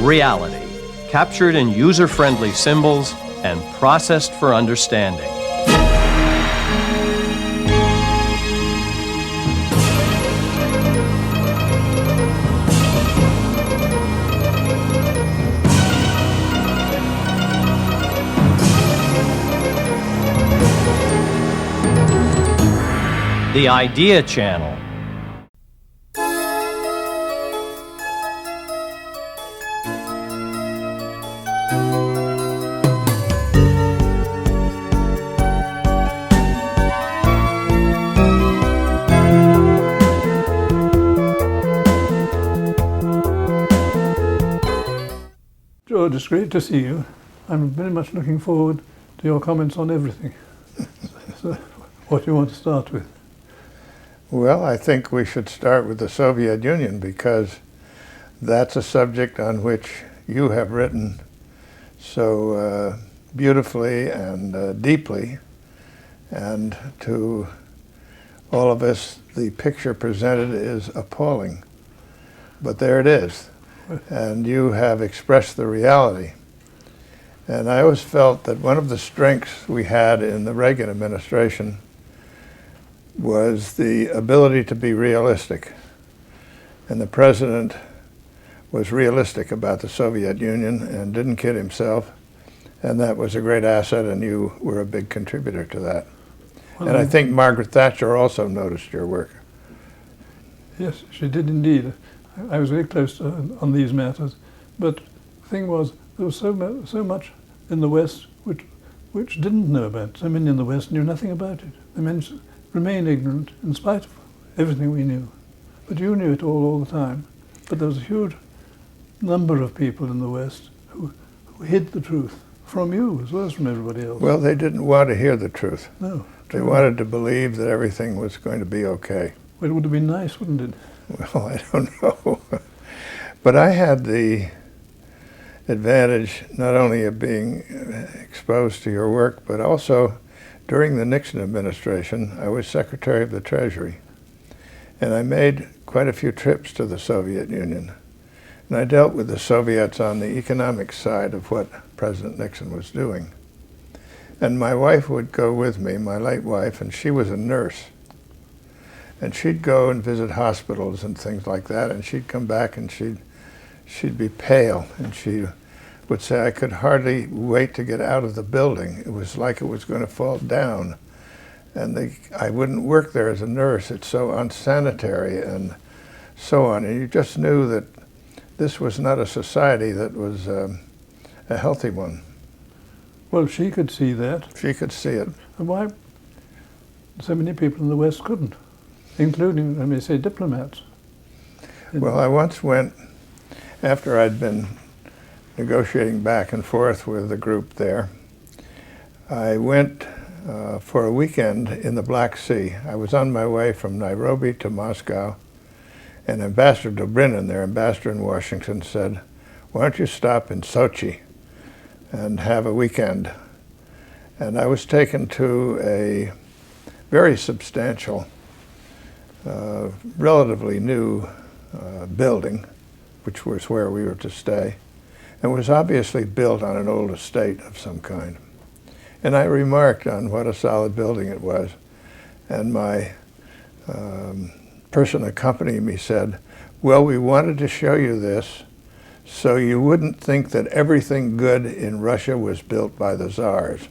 Reality, captured in user-friendly symbols and processed for understanding. The Idea Channel. George, it's great to see you. I'm very much looking forward to your comments on everything. So, what do you want to start with? Well, I think we should start with the Soviet Union because that's a subject on which you have written so beautifully and deeply. And to all of us, the picture presented is appalling. But there it is. And you have expressed the reality. And I always felt that one of the strengths we had in the Reagan administration was the ability to be realistic. And the president was realistic about the Soviet Union and didn't kid himself. And that was a great asset, and you were a big contributor to that. And I think Margaret Thatcher also noticed your work. Yes, she did indeed. I was very close on these matters. But the thing was, there was so much in the West which didn't know about it. So many in the West knew nothing about it. They remained ignorant in spite of everything we knew. But you knew it all the time. But there was a huge number of people in the West who hid the truth from you as well as from everybody else. Well, they didn't want to hear the truth. No. They wanted to believe that everything was going to be okay. Well, it would have been nice, wouldn't it? Well, I don't know. But I had the advantage not only of being exposed to your work, but also during the Nixon administration, I was Secretary of the Treasury. And I made quite a few trips to the Soviet Union. And I dealt with the Soviets on the economic side of what President Nixon was doing. And my wife would go with me, my late wife, and she was a nurse. And she'd go and visit hospitals and things like that, and she'd come back and she'd be pale, and she would say, I could hardly wait to get out of the building. It was like it was going to fall down. And I wouldn't work there as a nurse. It's so unsanitary and so on. And you just knew that this was not a society that was a healthy one. Well, she could see that. She could see it. And why so many people in the West couldn't, including, I may say, diplomats? Well, I once went, after I'd been negotiating back and forth with the group there, I went for a weekend in the Black Sea. I was on my way from Nairobi to Moscow, and Ambassador Dobrynin, their ambassador in Washington, said, why don't you stop in Sochi and have a weekend? And I was taken to a very substantial, relatively new building, which was where we were to stay, and was obviously built on an old estate of some kind. And I remarked on what a solid building it was, and my person accompanying me said, well, we wanted to show you this so you wouldn't think that everything good in Russia was built by the czars.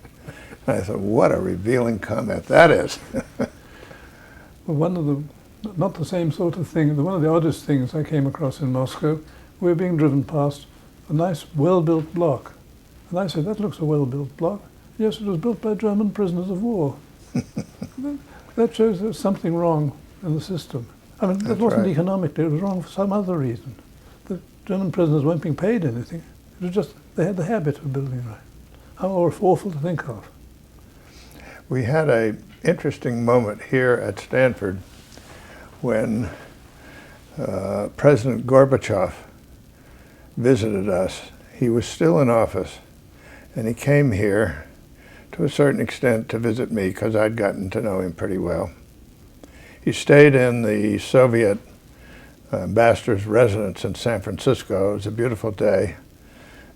And I thought, what a revealing comment that is. Well, one of the, not the same sort of thing, one of the oddest things I came across in Moscow, we were being driven past a nice, well-built block. And I said, that looks a well-built block. Yes, it was built by German prisoners of war. That shows there's something wrong in the system. I mean, that wasn't economically, it was wrong for some other reason. The German prisoners weren't being paid anything. It was just, they had the habit of building right. How awful to think of. We had an interesting moment here at Stanford when President Gorbachev visited us. He was still in office, and he came here to a certain extent to visit me because I'd gotten to know him pretty well. He stayed in the Soviet ambassador's residence in San Francisco. It was a beautiful day,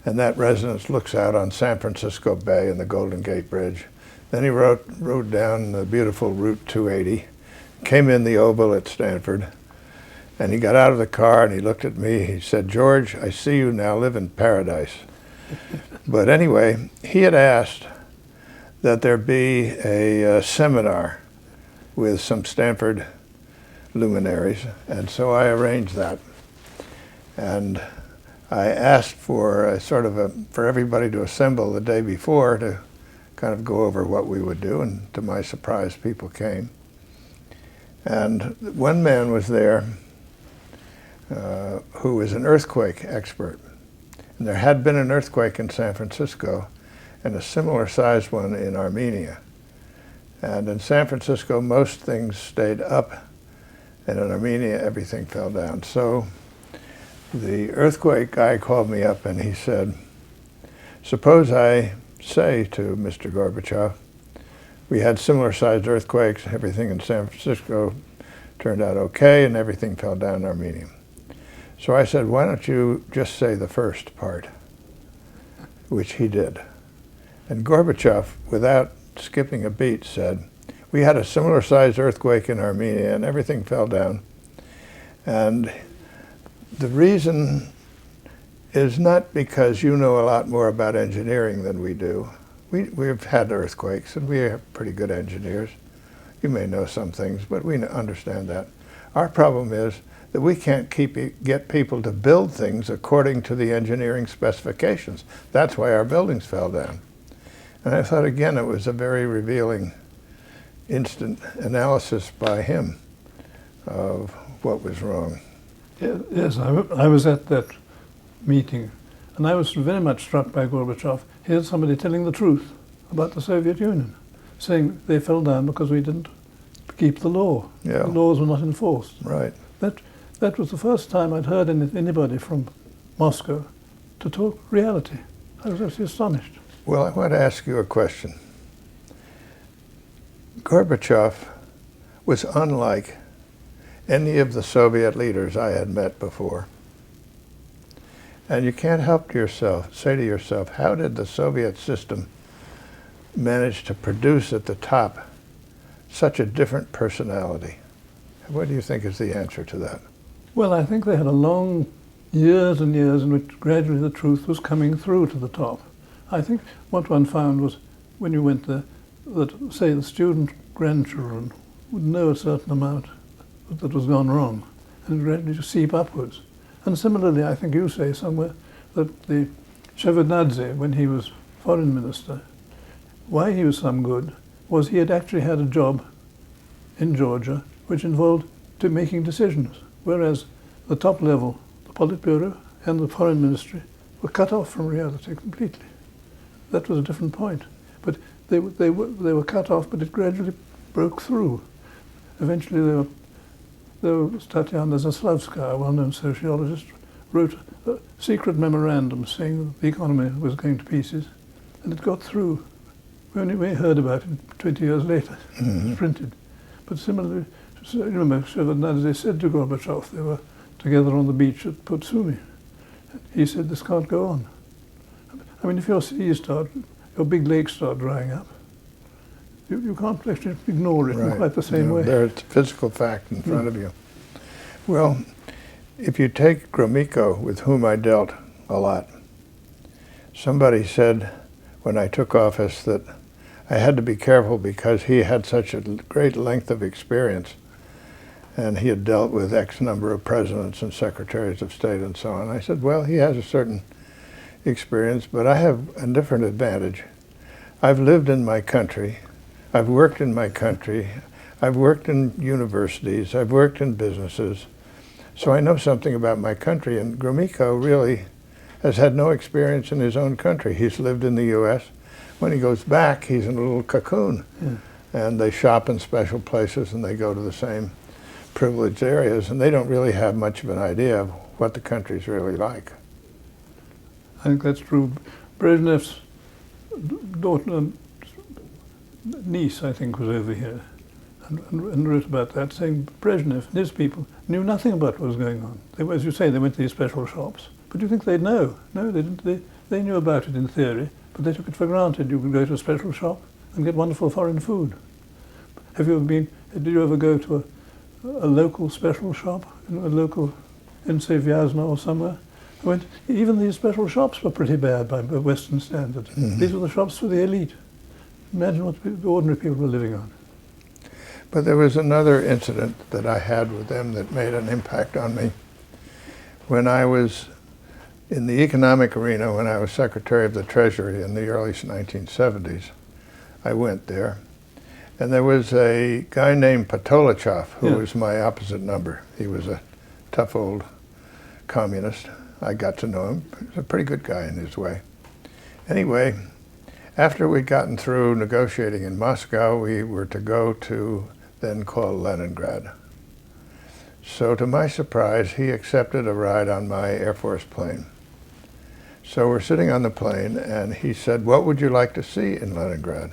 and that residence looks out on San Francisco Bay and the Golden Gate Bridge. Then he rode down the beautiful Route 280, came in the Oval at Stanford, and he got out of the car and he looked at me. He said, "George, I see you now live in paradise." But anyway, he had asked that there be a seminar with some Stanford luminaries, and so I arranged that. And I asked for for everybody to assemble the day before to kind of go over what we would do, and to my surprise, people came. And one man was there who was an earthquake expert. And there had been an earthquake in San Francisco and a similar sized one in Armenia. And in San Francisco, most things stayed up, and in Armenia, everything fell down. So the earthquake guy called me up and he said, "Suppose I say to Mr. Gorbachev, we had similar sized earthquakes, everything in San Francisco turned out okay, and everything fell down in Armenia." So I said, "Why don't you just say the first part?" Which he did. And Gorbachev, without skipping a beat, said, "We had a similar sized earthquake in Armenia and everything fell down." And the reason is not because you know a lot more about engineering than we do. We've had earthquakes and we are pretty good engineers. You may know some things, but we understand that. Our problem is that we can't get people to build things according to the engineering specifications. That's why our buildings fell down. And I thought, again, it was a very revealing instant analysis by him of what was wrong. Yes, I was at that meeting, and I was very much struck by Gorbachev. Here's somebody telling the truth about the Soviet Union, saying they fell down because we didn't keep the law. Yeah. The laws were not enforced. Right. That was the first time I'd heard anybody from Moscow to talk reality. I was actually astonished. Well, I want to ask you a question. Gorbachev was unlike any of the Soviet leaders I had met before. And you can't help say to yourself, how did the Soviet system manage to produce at the top such a different personality? What do you think is the answer to that? Well, I think they had a long years and years in which gradually the truth was coming through to the top. I think what one found was when you went there, that, say, the student grandchildren would know a certain amount that was gone wrong, and gradually to seep upwards. And similarly, I think you say somewhere that the Shevardnadze, when he was foreign minister, why he was some good was he had actually had a job in Georgia which involved making decisions, whereas the top level, the Politburo and the foreign ministry, were cut off from reality completely. That was a different point. But they were cut off, but it gradually broke through. Eventually there was Tatiana Zaslavskaya, a well-known sociologist, wrote a secret memorandum saying that the economy was going to pieces, and it got through. We heard about it 20 years later. It was printed. But similarly, you remember Shevardnadze said to Gorbachev, they were together on the beach at Potsumi. He said, "This can't go on." I mean, if your big lakes start drying up, you can't actually ignore it in quite the same way. There's a physical fact in front of you. Well, if you take Gromyko, with whom I dealt a lot, somebody said when I took office that I had to be careful because he had such a great length of experience, and he had dealt with X number of presidents and secretaries of state and so on. I said, well, he has a certain experience, but I have a different advantage. I've lived in my country, I've worked in my country, I've worked in universities, I've worked in businesses, so I know something about my country. And Gromyko really has had no experience in his own country. He's lived in the U.S. When he goes back, he's in a little cocoon. Yeah. And they shop in special places and they go to the same privileged areas, and they don't really have much of an idea of what the country's really like. I think that's true. Brezhnev's daughter, niece, I think, was over here. and wrote about that, saying Brezhnev and his people knew nothing about what was going on. They, as you say, they went to these special shops. But do you think they'd know? No, they didn't. They knew about it in theory, but they took it for granted. You could go to a special shop and get wonderful foreign food. Have you ever been? Did you ever go to a local special shop, a local in say Vyazma or somewhere? Even these special shops were pretty bad by Western standards. Mm-hmm. These were the shops for the elite. Imagine what the ordinary people were living on. But there was another incident that I had with them that made an impact on me. When I was in the economic arena, when I was Secretary of the Treasury in the early 1970s, I went there. And there was a guy named Patolichov who was my opposite number. He was a tough old communist. I got to know him. He was a pretty good guy in his way. Anyway, after we'd gotten through negotiating in Moscow, we were to go to then called Leningrad. So to my surprise, he accepted a ride on my Air Force plane. So we're sitting on the plane, and he said, "What would you like to see in Leningrad?"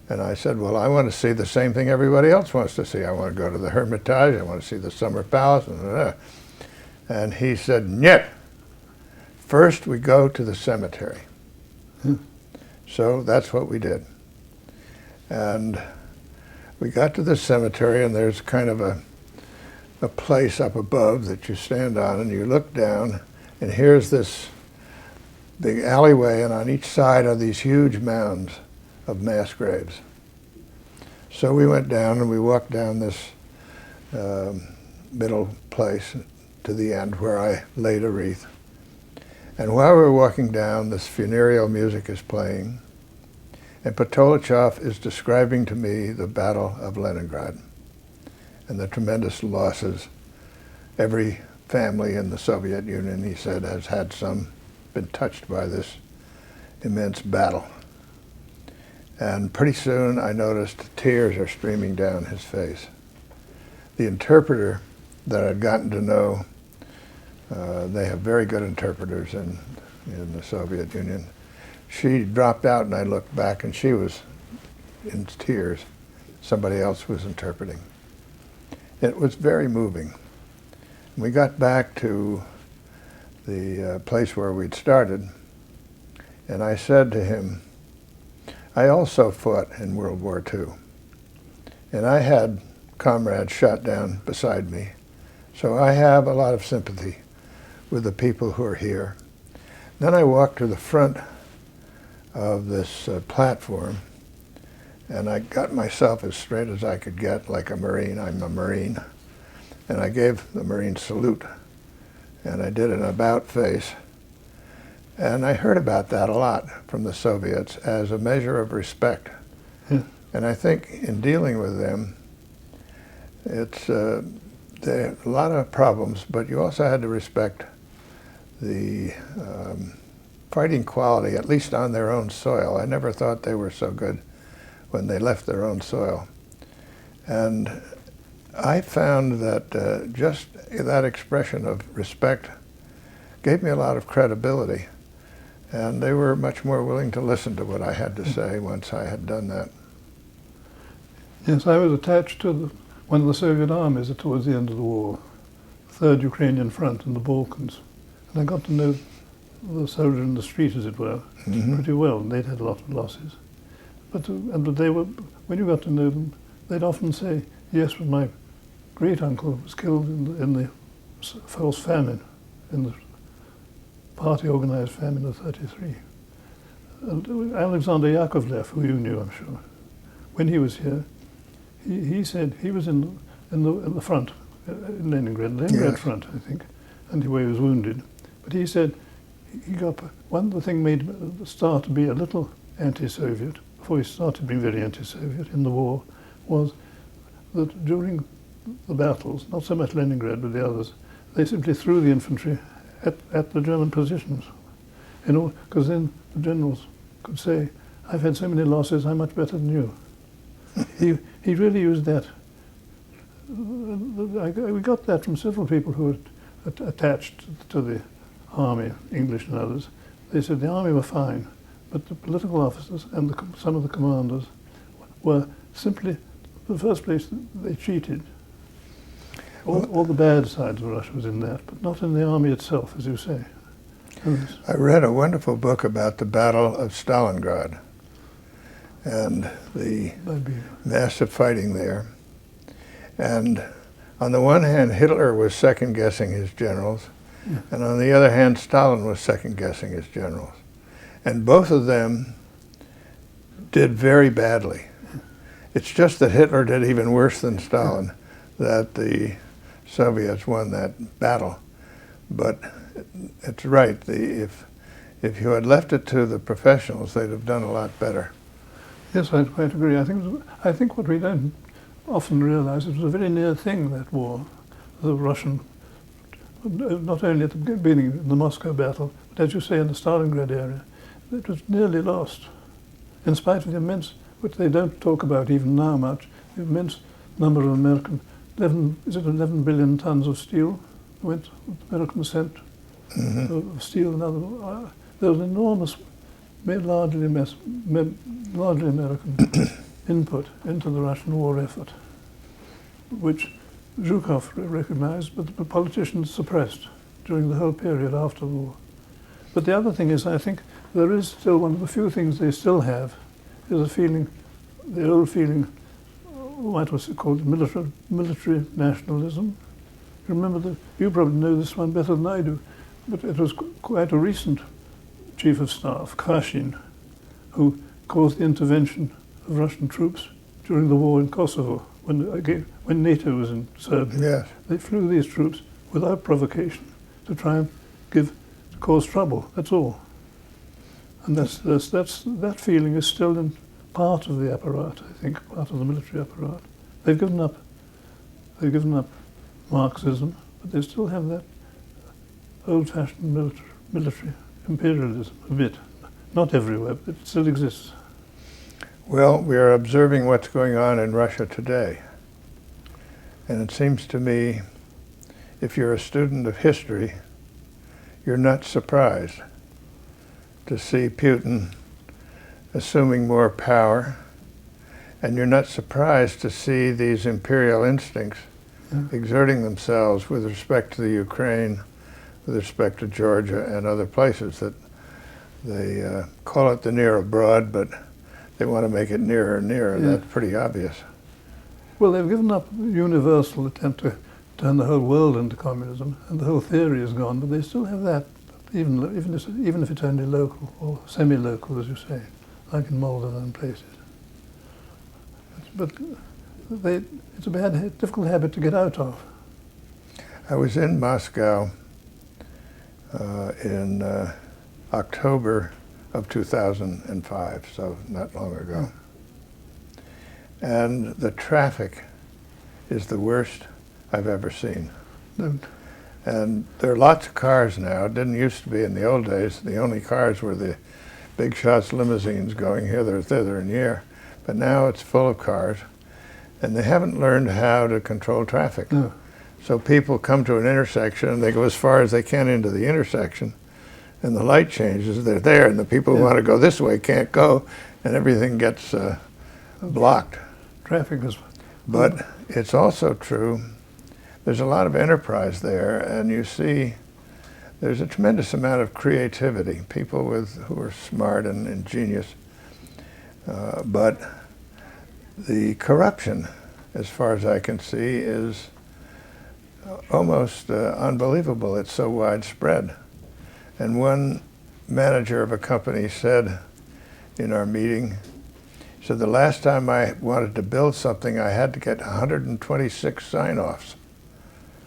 And I said, "Well, I want to see the same thing everybody else wants to see. I want to go to the Hermitage, I want to see the Summer Palace, and he said, "Nyet! First we go to the cemetery." So that's what we did. And we got to the cemetery, and there's kind of a place up above that you stand on, and you look down, and here's this big alleyway, and on each side are these huge mounds of mass graves. So we went down, and we walked down this middle place to the end where I laid a wreath. And while we were walking down, this funereal music is playing, and Patolichov is describing to me the Battle of Leningrad and the tremendous losses. Every family in the Soviet Union, he said, has had been touched by this immense battle. And pretty soon I noticed tears are streaming down his face. The interpreter that I'd gotten to know, they have very good interpreters in the Soviet Union. She dropped out, and I looked back, and she was in tears. Somebody else was interpreting. It was very moving. We got back to the place where we'd started, and I said to him, "I also fought in World War II, and I had comrades shot down beside me, so I have a lot of sympathy with the people who are here." Then I walked to the front of this platform, and I got myself as straight as I could get, like a Marine. I'm a Marine. And I gave the Marine salute, and I did an about face. And I heard about that a lot from the Soviets as a measure of respect. And I think in dealing with them, it's there are a lot of problems, but you also had to respect the fighting quality, at least on their own soil. I never thought they were so good when they left their own soil. And I found that just that expression of respect gave me a lot of credibility. And they were much more willing to listen to what I had to say once I had done that. Yes, I was attached to one of the Soviet armies towards the end of the war, the 3rd Ukrainian Front in the Balkans. And I got to know the soldier in the street, as it were, pretty well. And they'd had a lot of losses. But they were, when you got to know them, they'd often say, "Yes, but my great-uncle was killed in the false famine, in the party-organized famine of '33. Alexander Yakovlev, who you knew, I'm sure, when he was here, he said he was in the front, in Leningrad front, I think, and where he was wounded. But he said he got one of the things made him start to be a little anti-Soviet, before he started being very anti-Soviet in the war, was that during the battles, not so much Leningrad but the others, they simply threw the infantry at the German positions, because then the generals could say, "I've had so many losses, I'm much better than you." He really used that. We got that from several people who were attached to the army, English and others. They said the army were fine, but the political officers and some of the commanders were simply In the first place, they cheated. All the bad sides of Russia was in that, but not in the army itself, as you say. I read a wonderful book about the Battle of Stalingrad and the massive fighting there. And on the one hand, Hitler was second-guessing his generals, and on the other hand, Stalin was second-guessing his generals. And both of them did very badly. It's just that Hitler did even worse than Stalin, that the Soviets won that battle. But it's right. If you had left it to the professionals, they'd have done a lot better. Yes, I quite agree. I think what we don't often realize, it was a very near thing, that war, the Russian, not only at the beginning in the Moscow battle, but as you say in the Stalingrad area, it was nearly lost, in spite of the immense, which they don't talk about even now much, the immense number of American, 11 billion tons of steel went, American sent, of steel and other, there was enormous, largely American input into the Russian war effort, which Zhukov recognized, but the politicians suppressed during the whole period after the war. But the other thing is, I think there is still one of the few things they still have, is a feeling, the old feeling, what was it called, military nationalism. You remember you probably know this one better than I do, but it was quite a recent chief of staff, Kashin, who caused the intervention of Russian troops during the war in Kosovo, when NATO was in Serbia. Yes. They flew these troops without provocation to try and cause trouble. That's all. And that feeling is still in part of the apparatus, I think, part of the military apparatus. They've given up Marxism, but they still have that old-fashioned military imperialism a bit. Not everywhere, but it still exists. Well, we are observing what's going on in Russia today. And it seems to me, if you're a student of history, you're not surprised to see Putin assuming more power, and you're not surprised to see these imperial instincts exerting themselves with respect to the Ukraine, with respect to Georgia and other places that they call it the near abroad, but they want to make it nearer and nearer. Yeah. That's pretty obvious. Well, they've given up the universal attempt to turn the whole world into communism, and the whole theory is gone, but they still have that, even if it's only local, or semi-local, as you say, like in Moldova and places. But it's a difficult habit to get out of. I was in Moscow in October of 2005, so not long ago. And the traffic is the worst I've ever seen. And there are lots of cars now. It didn't used to be in the old days. The only cars were the big shots limousines going hither, thither, and here. But now it's full of cars. And they haven't learned how to control traffic. No. So people come to an intersection and they go as far as they can into the intersection. And the light changes, they're there, and the people who want to go this way can't go, and everything gets blocked. Traffic is... But it's also true, there's a lot of enterprise there, and you see there's a tremendous amount of creativity, people who are smart and ingenious. But the corruption, as far as I can see, is almost unbelievable. It's so widespread. And one manager of a company said in our meeting, he said, the last time I wanted to build something, I had to get 126 sign-offs.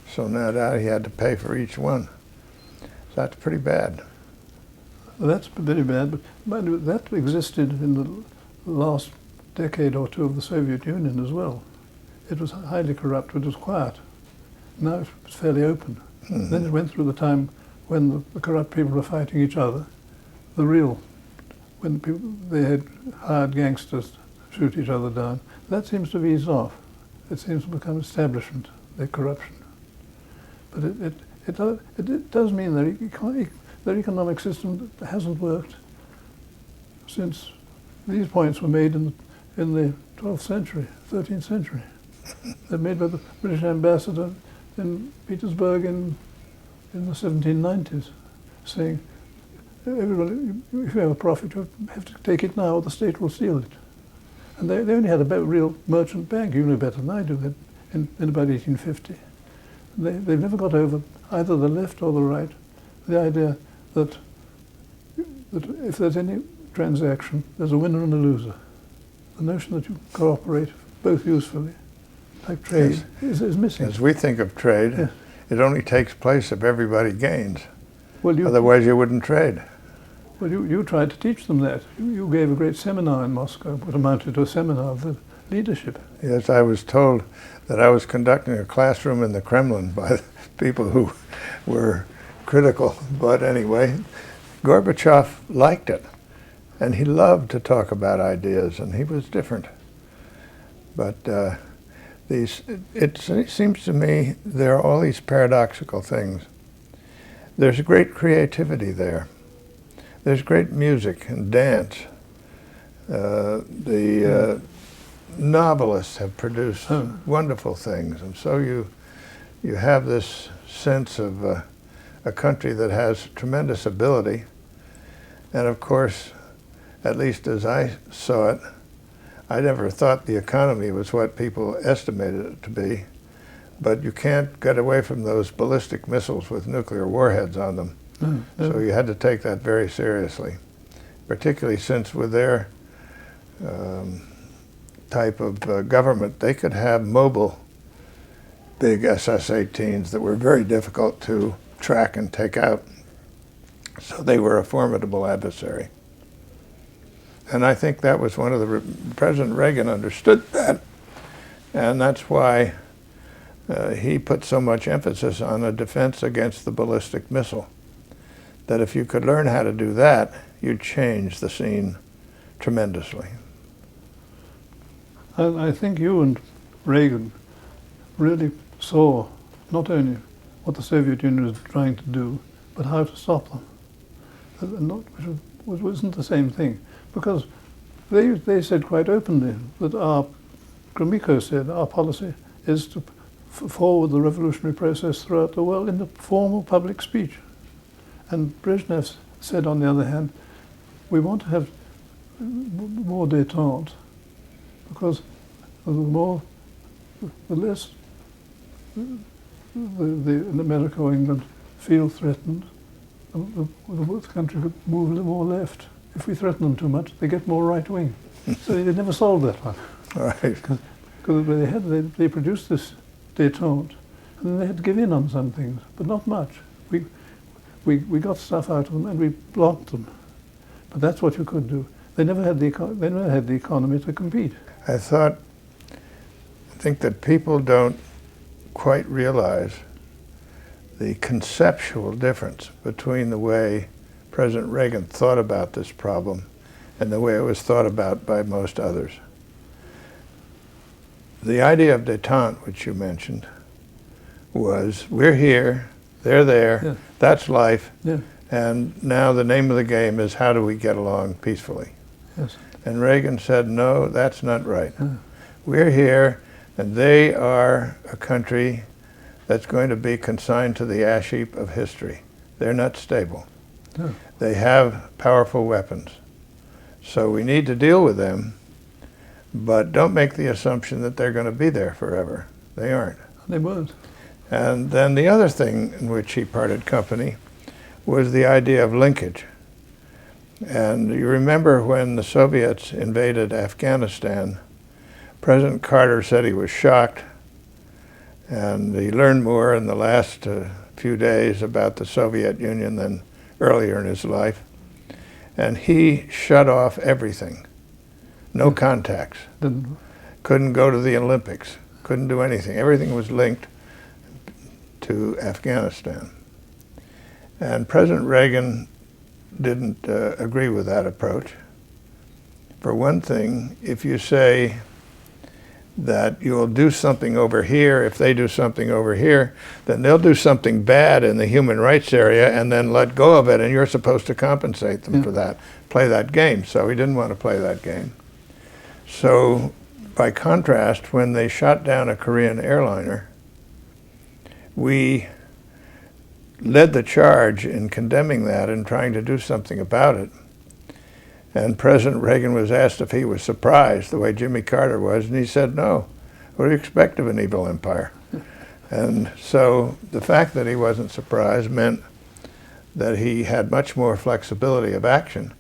So now he had to pay for each one. So that's pretty bad. That's very bad, but mind you, that existed in the last decade or two of the Soviet Union as well. It was highly corrupt, it was quiet. Now it's fairly open. Mm-hmm. Then it went through the time when the corrupt people were fighting each other, when they had hired gangsters to shoot each other down. That seems to have eased off. It seems to become establishment, the corruption. But it does mean their economic system hasn't worked since these points were made in the 12th century, 13th century. They're made by the British ambassador in Petersburg in the 1790s, saying, everybody, if you have a profit, you have to take it now, or the state will steal it. And they only had a real merchant bank, you know better than I do, in about 1850. They've never got over, either the left or the right, the idea that if there's any transaction, there's a winner and a loser. The notion that you cooperate both usefully, like trade, is missing. As we think of trade, Yes. it only takes place if everybody gains. Well, Otherwise you wouldn't trade. Well, you tried to teach them that. You gave a great seminar in Moscow, what amounted to a seminar of the leadership. Yes, I was told that I was conducting a classroom in the Kremlin by people who were critical. But anyway, Gorbachev liked it, and he loved to talk about ideas, and he was different. But it seems to me there are all these paradoxical things. There's great creativity there. There's great music and dance. The novelists have produced wonderful things, and so you have this sense of a country that has tremendous ability. And of course, at least as I saw it, I never thought the economy was what people estimated it to be. But you can't get away from those ballistic missiles with nuclear warheads on them. So you had to take that very seriously, particularly since with their type of government, they could have mobile big SS-18s that were very difficult to track and take out. So they were a formidable adversary. And I think that was one of the, President Reagan understood that, and that's why he put so much emphasis on a defense against the ballistic missile. That if you could learn how to do that, you'd change the scene tremendously. I think you and Reagan really saw not only what the Soviet Union was trying to do, but how to stop them. Which wasn't the same thing. Because they said quite openly that Gromyko said, our policy is to forward the revolutionary process throughout the world in the form of public speech. And Brezhnev said, on the other hand, we want to have more détente, because the less in America or England feel threatened, the country could move a little more left. If we threaten them too much, they get more right-wing. So they never solved that one. Right. Because they produced this détente, and then they had to give in on some things, but not much. We got stuff out of them and we blocked them. But that's what you could do. They never had the economy to compete. I think that people don't quite realize the conceptual difference between the way President Reagan thought about this problem and the way it was thought about by most others. The idea of détente, which you mentioned, was we're here, they're there, Yeah. that's life, Yeah. and now the name of the game is how do we get along peacefully? Yes. And Reagan said, no, that's not right. We're here, and they are a country that's going to be consigned to the ash heap of history. They're not stable. Yeah. They have powerful weapons. So we need to deal with them, but don't make the assumption that they're going to be there forever. They aren't. They weren't. And then the other thing in which he parted company was the idea of linkage. And you remember when the Soviets invaded Afghanistan, President Carter said he was shocked, and he learned more in the last few days about the Soviet Union than earlier in his life. And he shut off everything. No contacts. Couldn't go to the Olympics. Couldn't do anything. Everything was linked to Afghanistan. And President Reagan didn't agree with that approach. For one thing, if you say that you'll do something over here, if they do something over here, then they'll do something bad in the human rights area and then let go of it, and you're supposed to compensate them for that, play that game. So he didn't want to play that game. So by contrast, when they shot down a Korean airliner, we led the charge in condemning that and trying to do something about it. And President Reagan was asked if he was surprised the way Jimmy Carter was, and he said, no. What do you expect of an evil empire? And so the fact that he wasn't surprised meant that he had much more flexibility of action.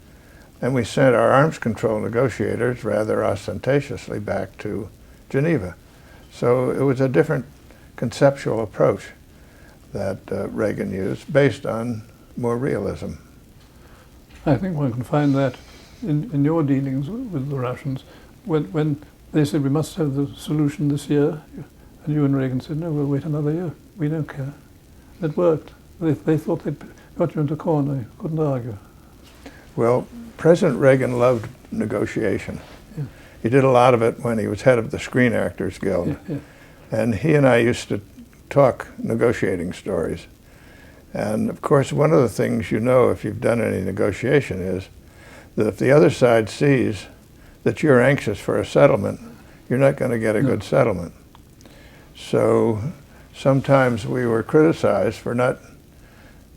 And we sent our arms control negotiators rather ostentatiously back to Geneva. So it was a different conceptual approach that Reagan used based on more realism. I think one can find that in your dealings with the Russians, when they said we must have the solution this year, and you and Reagan said, no, we'll wait another year. We don't care. It worked. They thought they'd got you into a corner. You couldn't argue. Well, President Reagan loved negotiation. Yeah. He did a lot of it when he was head of the Screen Actors Guild. Yeah, yeah. And he and I used to talk negotiating stories. And of course, one of the things you know if you've done any negotiation is that if the other side sees that you're anxious for a settlement, you're not going to get a good settlement. So sometimes we were criticized for not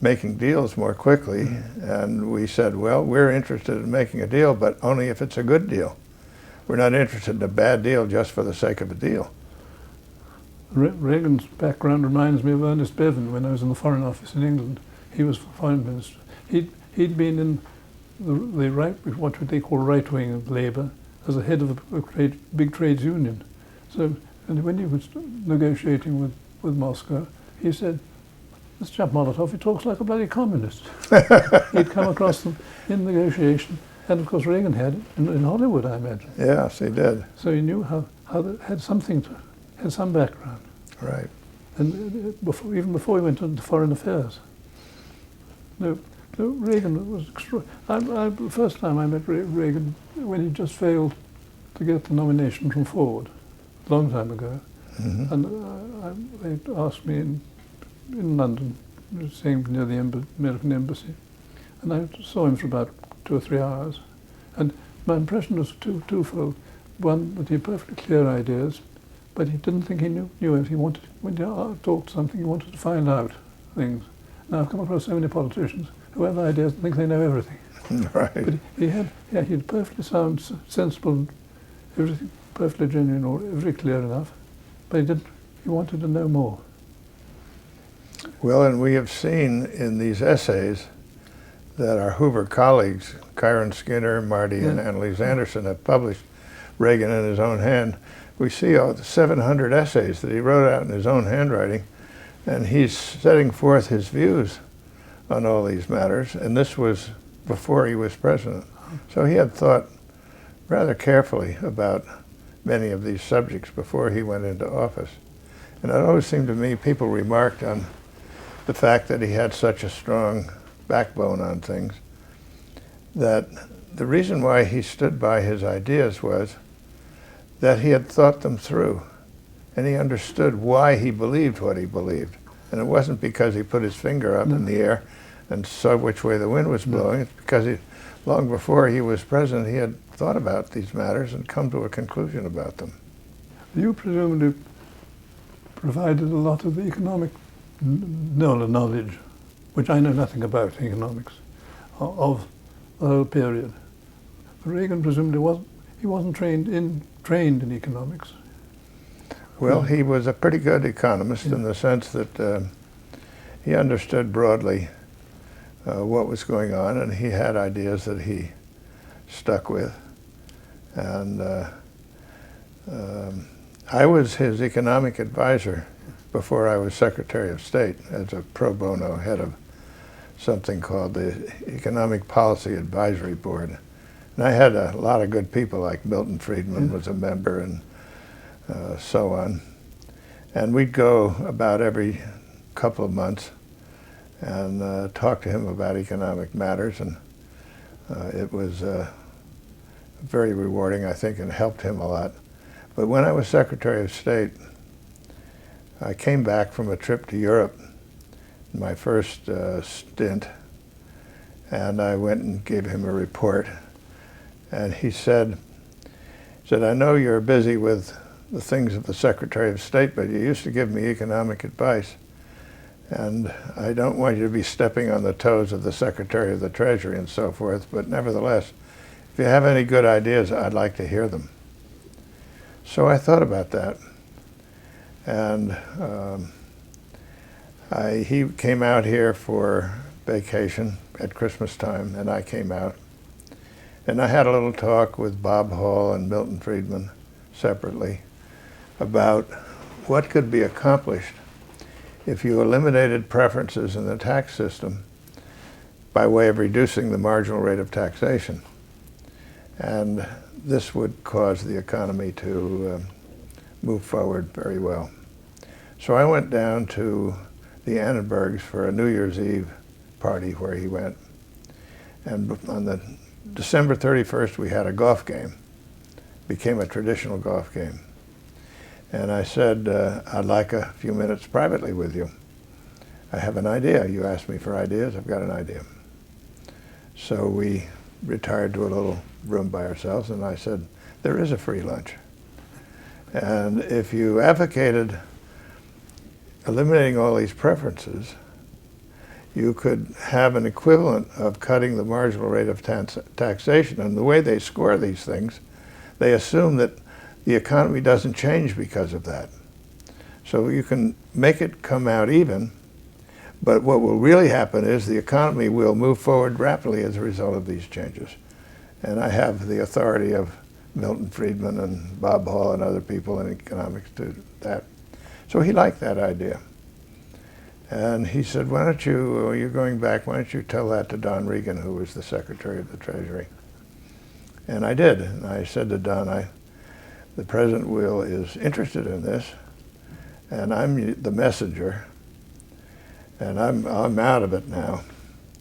making deals more quickly, and we said, well, we're interested in making a deal, but only if it's a good deal. We're not interested in a bad deal just for the sake of a deal. Reagan's background reminds me of Ernest Bevin when I was in the Foreign Office in England. He was foreign minister. He'd been in the right, what they call right wing of Labour, as a head of a big trades union. So, and when he was negotiating with Moscow, he said, this chap Molotov, he talks like a bloody communist. He'd come across them in negotiation, and of course Reagan had it in Hollywood, I imagine. Yes, he did. So he knew how they had something to, had some background. Right. And even before he went into foreign affairs. No, Reagan was extraordinary. The first time I met Reagan, when he just failed to get the nomination from Ford, a long time ago. Mm-hmm. And they asked me in London, staying near the American Embassy, and I saw him for about 2 or 3 hours. And my impression was twofold. One, that he had perfectly clear ideas, but he didn't think he knew it. He wanted, when he talked something, he wanted to find out things. Now I've come across so many politicians who have ideas and think they know everything. Right. But he had perfectly sound, sensible, everything perfectly genuine, or very clear enough. But he wanted to know more. Well, and we have seen in these essays that our Hoover colleagues, Kyron Skinner, Marty, and Annalise Anderson, have published Reagan in his own hand. We see all the 700 essays that he wrote out in his own handwriting, and he's setting forth his views on all these matters, and this was before he was president. So he had thought rather carefully about many of these subjects before he went into office. And it always seemed to me people remarked on the fact that he had such a strong backbone on things, that the reason why he stood by his ideas was that he had thought them through, and he understood why he believed what he believed. And it wasn't because he put his finger up in the air and saw which way the wind was blowing. It's because long before he was president, he had thought about these matters and come to a conclusion about them. You presumably provided a lot of the economic knowledge, which I know nothing about economics, of the whole period. Reagan presumably wasn't trained in economics. Well, he was a pretty good economist in the sense that he understood broadly what was going on, and he had ideas that he stuck with. And I was his economic advisor before I was Secretary of State as a pro bono head of something called the Economic Policy Advisory Board. And I had a lot of good people, like Milton Friedman was a member, and so on. And we'd go about every couple of months and talk to him about economic matters, and it was very rewarding, I think, and helped him a lot. But when I was Secretary of State, I came back from a trip to Europe, my first stint, and I went and gave him a report. And he said, said, I know you're busy with the things of the Secretary of State, but you used to give me economic advice. And I don't want you to be stepping on the toes of the Secretary of the Treasury and so forth, but nevertheless, if you have any good ideas, I'd like to hear them. So I thought about that. And he came out here for vacation at Christmas time, and I came out. And I had a little talk with Bob Hall and Milton Friedman separately about what could be accomplished if you eliminated preferences in the tax system by way of reducing the marginal rate of taxation. And this would cause the economy to move forward very well. So I went down to the Annenbergs for a New Year's Eve party where he went. And on the December 31st, we had a golf game. Became a traditional golf game. And I said, I'd like a few minutes privately with you. I have an idea. You asked me for ideas, I've got an idea. So we retired to a little room by ourselves, and I said, there is a free lunch. And if you advocated eliminating all these preferences, you could have an equivalent of cutting the marginal rate of taxation. And the way they score these things, they assume that the economy doesn't change because of that. So you can make it come out even, but what will really happen is the economy will move forward rapidly as a result of these changes. And I have the authority of Milton Friedman and Bob Hall and other people in economics to do that. So he liked that idea. And he said, why don't you, you're going back, why don't you tell that to Don Regan, who was the Secretary of the Treasury? And I did. And I said to Don, the President is interested in this, and I'm the messenger, and I'm out of it now.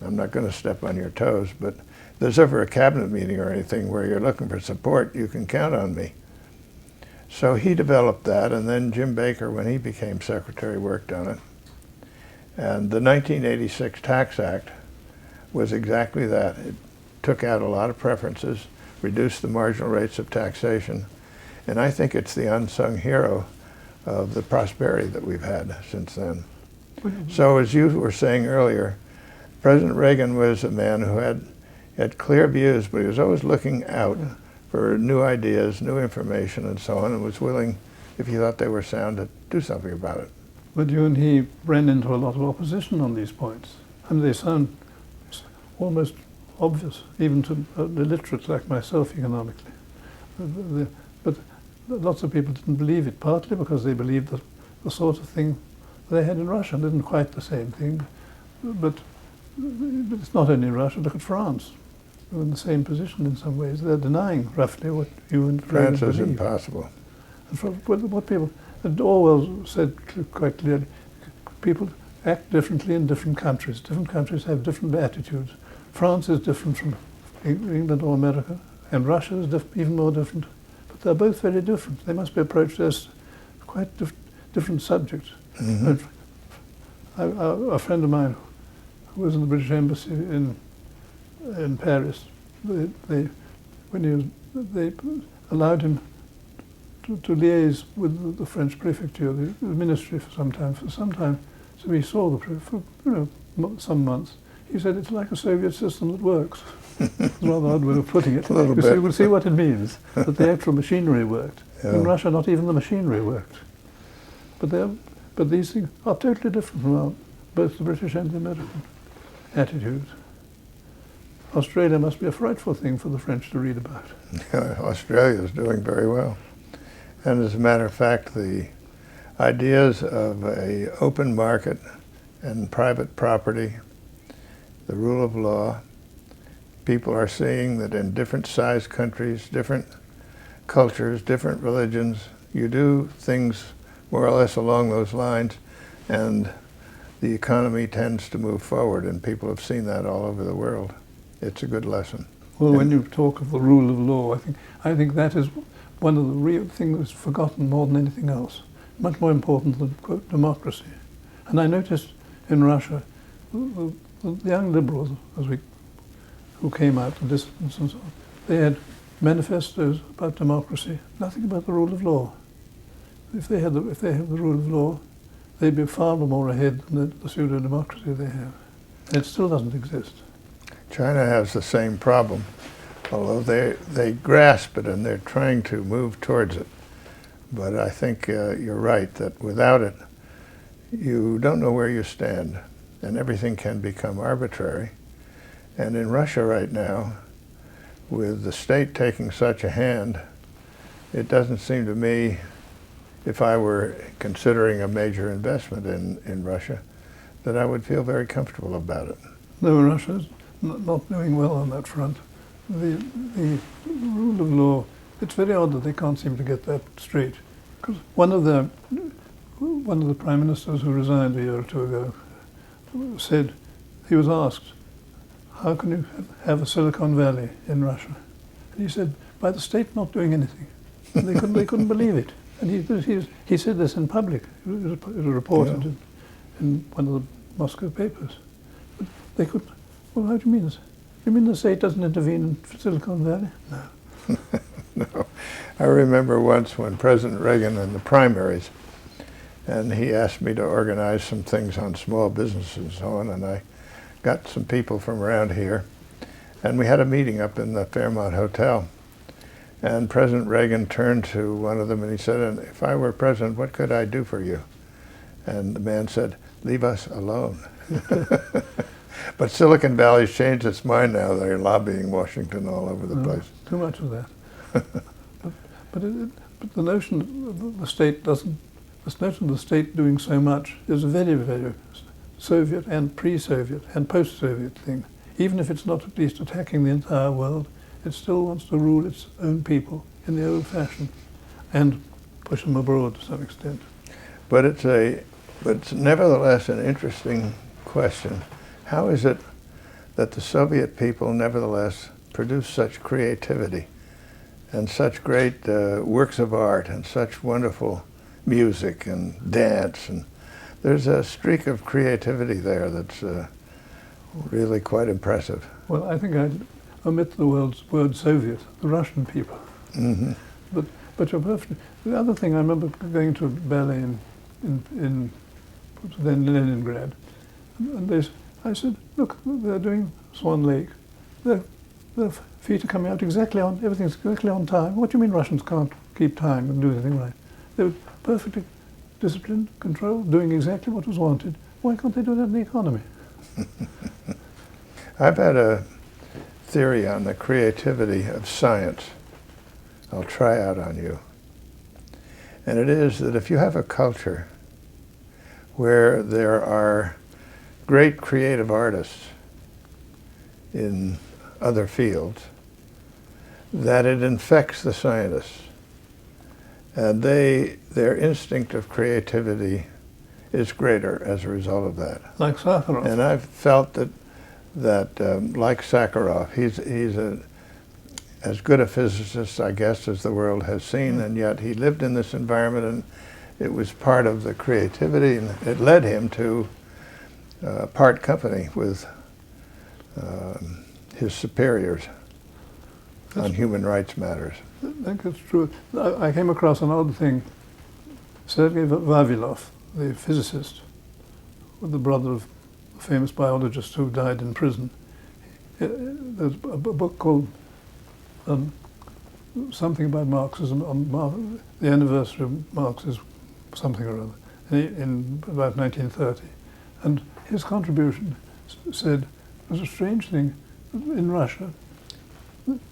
I'm not going to step on your toes, but if there's ever a cabinet meeting or anything where you're looking for support, you can count on me. So he developed that, and then Jim Baker, when he became secretary, worked on it. And the 1986 Tax Act was exactly that. It took out a lot of preferences, reduced the marginal rates of taxation, and I think it's the unsung hero of the prosperity that we've had since then. So as you were saying earlier, President Reagan was a man who had clear views, but he was always looking out for new ideas, new information, and so on, and was willing, if he thought they were sound, to do something about it. But you and he ran into a lot of opposition on these points. I mean, they sound almost obvious, even to illiterates like myself economically. But lots of people didn't believe it, partly because they believed that the sort of thing they had in Russia isn't quite the same thing. But it's not only Russia. Look at France. They're in the same position in some ways. They're denying roughly what you and France Reagan is believe. impossible. And what people, and Orwell said quite clearly, people act differently in different countries. Different countries have different attitudes. France is different from England or America, and Russia is even more different. But they're both very different. They must be approached as quite different subjects. Mm-hmm. A friend of mine who was in the British Embassy in Paris, they allowed him to liaise with the French prefecture, the ministry for some time. So he saw the for some months. He said it's like a Soviet system that works. It's a rather odd way of putting it. We'll see what it means, that the actual machinery worked. Yeah. In Russia, not even the machinery worked. But these things are totally different from both the British and the American attitudes. Australia must be a frightful thing for the French to read about. Australia is doing very well. And as a matter of fact, the ideas of an open market and private property, the rule of law, people are seeing that in different sized countries, different cultures, different religions, you do things more or less along those lines, and the economy tends to move forward, and people have seen that all over the world. It's a good lesson. Well, when you talk of the rule of law, I think that is one of the real things that's forgotten more than anything else. Much more important than, quote, democracy. And I noticed in Russia, the young liberals, who came out to dissidents and so on, they had manifestos about democracy, nothing about the rule of law. If they had the rule of law, they'd be far more ahead than the pseudo-democracy they have. And it still doesn't exist. China has the same problem, although they grasp it and they're trying to move towards it. But I think you're right that without it, you don't know where you stand, and everything can become arbitrary. And in Russia right now, with the state taking such a hand, it doesn't seem to me, if I were considering a major investment in Russia, that I would feel very comfortable about it. No, Russia's not doing well on that front. The rule of law, it's very odd that they can't seem to get that straight. Because one of the prime ministers who resigned a year or two ago said, he was asked, how can you have a Silicon Valley in Russia? And he said, by the state not doing anything. And they couldn't believe it. And he said this in public. It was reported in one of the Moscow papers. But they couldn't. Well, how do you mean this? You mean the state doesn't intervene in Silicon Valley? No. No. I remember once when President Reagan in the primaries, and he asked me to organize some things on small businesses and so on, and I got some people from around here, and we had a meeting up in the Fairmont Hotel. And President Reagan turned to one of them and he said, if I were president, what could I do for you? And the man said, leave us alone. But Silicon Valley's changed its mind now. They're lobbying Washington all over the place. Too much of that. but the notion that the state doesn't, this notion of the state doing so much is a very, very Soviet and pre-Soviet and post-Soviet thing. Even if it's not at least attacking the entire world, it still wants to rule its own people in the old fashion and push them abroad to some extent. But it's nevertheless an interesting question. How is it that the Soviet people nevertheless produce such creativity and such great works of art and such wonderful music and dance? And there's a streak of creativity there that's really quite impressive. Well, I think I'd omit the word Soviet, the Russian people. Mm-hmm. But you're perfect. The other thing, I remember going to a ballet in then Leningrad, and I said, look, they're doing Swan Lake. Their feet are coming out everything's exactly on time. What do you mean Russians can't keep time and do anything right? They were perfectly disciplined, controlled, doing exactly what was wanted. Why can't they do that in the economy? I've had a theory on the creativity of science I'll try out on you. And it is that if you have a culture where there are great creative artists in other fields, that it infects the scientists. And their instinct of creativity is greater as a result of that. Like Sakharov. And I've felt that like Sakharov, he's as good a physicist, I guess, as the world has seen, and yet he lived in this environment, and it was part of the creativity, and it led him to part company with his superiors on human rights matters. I think it's true. I came across an odd thing. Sergei Vavilov, the physicist, the brother of a famous biologist who died in prison. There's a book called something about Marxism, on the anniversary of Marx's something or other, in about 1930. And his contribution said, it was a strange thing, in Russia,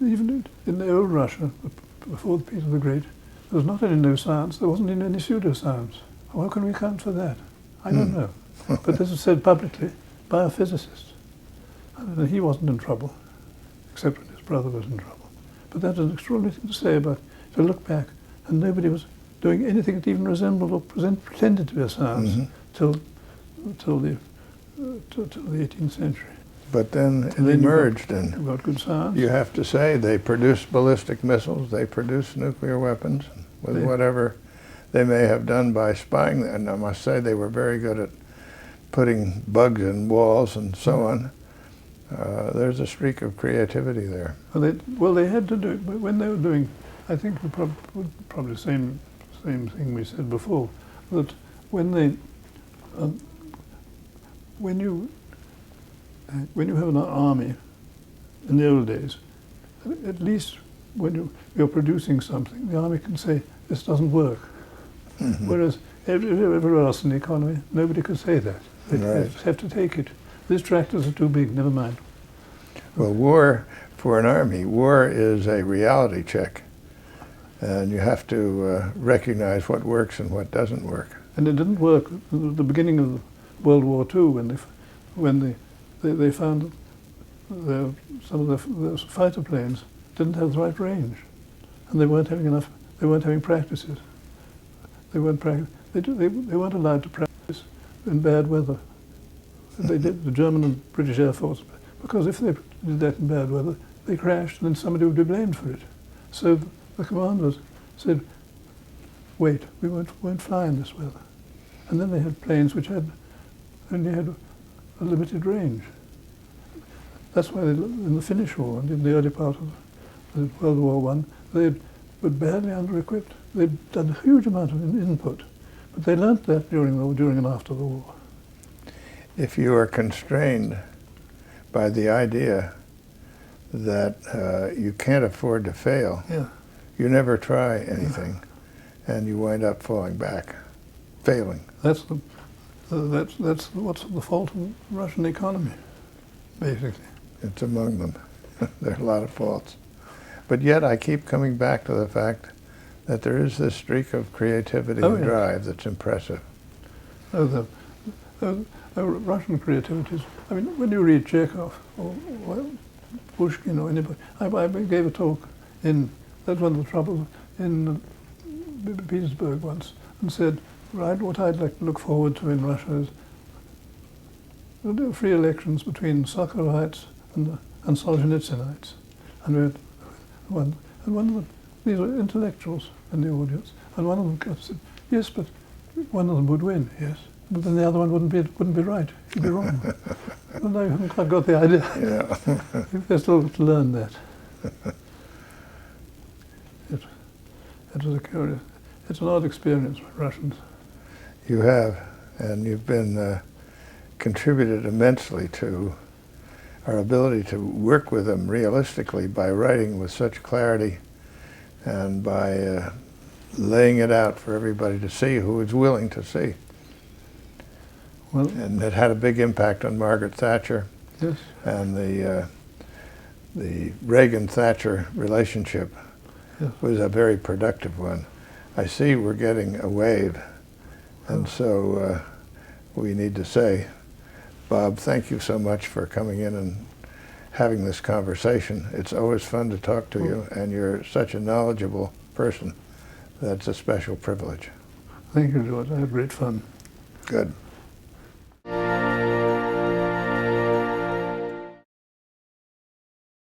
even in the old Russia, before Peter the Great, there was not only no science, there wasn't even any pseudoscience. How can we account for that? I don't know. But this was said publicly by a physicist. And he wasn't in trouble, except when his brother was in trouble. But that's an extraordinary thing to say about, to look back, and nobody was doing anything that even resembled or pretended to be a science till the 18th century. But then it emerged, and you've got good science. You have to say they produced ballistic missiles, they produced nuclear weapons, with whatever they may have done by spying. And I must say they were very good at putting bugs in walls and so on. There's a streak of creativity there. Well, they had to do it, but when they were doing, I think probably the same thing we said before, that when they, when you have an army in the old days, at least when you're producing something, the army can say, this doesn't work. Mm-hmm. Whereas everywhere else in the economy, nobody could say that. They Right. have to take it. These tractors are too big, never mind. Well, war, for an army, war is a reality check. And you have to recognize what works and what doesn't work. And it didn't work at the beginning of World War II when they found that some of the fighter planes didn't have the right range, and they weren't having enough. They weren't having practices. They weren't They weren't allowed to practice in bad weather. They did, the German and British Air Force, because if they did that in bad weather, they crashed, and then somebody would be blamed for it. So the commanders said, wait, we won't fly in this weather. And then they had planes which only had a limited range. That's why in the Finnish War and in the early part of World War I, they were badly under-equipped. They'd done a huge amount of input, but they learnt that during and after the war. If you are constrained by the idea that you can't afford to fail, Yeah. you never try anything, and you wind up falling back, failing. That's what's the fault of the Russian economy, basically. It's among them. There are a lot of faults. But yet I keep coming back to the fact that there is this streak of creativity and yeah. drive that's impressive. Russian creativity is, I mean, when you read Chekhov or Pushkin or anybody, I gave a talk that's one of the troubles, in Petersburg once, and said, right, what I'd like to look forward to in Russia is the free elections between Sakharovites and Solzhenitsynites. And one of them, these are intellectuals in the audience, and one of them said, yes, but one of them would win, yes, but then the other one wouldn't be right, he'd be wrong. Well, no, you haven't quite got the idea. Yeah. They're still to learn that. It was a curious, it's an odd experience with Russians. You have, and you've been contributed immensely to our ability to work with them realistically by writing with such clarity and by laying it out for everybody to see who is willing to see. Well, And it had a big impact on Margaret Thatcher, yes. and the Reagan-Thatcher relationship Yes. was a very productive one. I see we're getting a wave, and so we need to say, Bob, thank you so much for coming in and having this conversation. It's always fun to talk to you, and you're such a knowledgeable person. That's a special privilege. Thank you, George. I had great fun. Good.